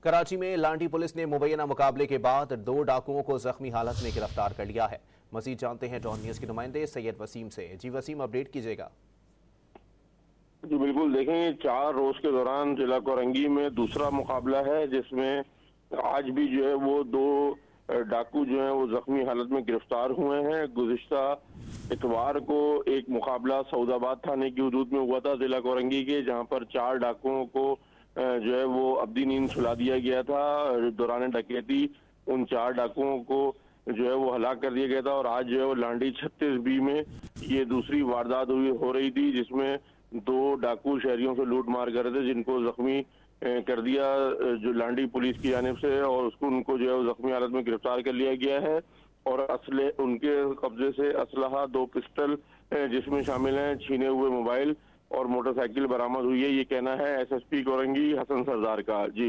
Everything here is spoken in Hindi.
कराची में लांडी पुलिस ने मुबैना मुकाबले के बाद 2 डाकुओं को जख्मी हालत में गिरफ्तार कर लिया है। मजीद जानते हैं डॉन न्यूज के नुमाइंदे सैयद वसीम से। जी वसीम, अपडेट कीजिएगा। जी बिल्कुल, देखें 4 रोज के दौरान जिला कोरंगी में दूसरा मुकाबला है, जिसमें आज भी जो है वो 2 डाकू जो है वो जख्मी हालत में गिरफ्तार हुए हैं। गुज़िश्ता इतवार को एक मुकाबला सऊदाबाद थाने की हुदूद में हुआ था जिला कोरंगी के, जहां पर 4 डाकुओं को जो है वो अब्दी नींद सुला दिया गया था। दौरान डकैती उन 4 डाकुओं को जो है वो हलाक कर दिया गया था। और आज जो है वो लांडी 36B में ये दूसरी वारदात हो रही थी, जिसमें 2 डाकू शहरियों से लूट मार कर रहे थे, जिनको जख्मी कर दिया जो लांडी पुलिस की जानिब से, और उनको जो है वो जख्मी हालत में गिरफ्तार कर लिया गया है। और असले उनके कब्जे से असलहा 2 पिस्टल जिसमें शामिल हैं छीने हुए मोबाइल और मोटरसाइकिल बरामद हुई है। ये कहना है SSP कोरंगी हसन सरदार का। जी।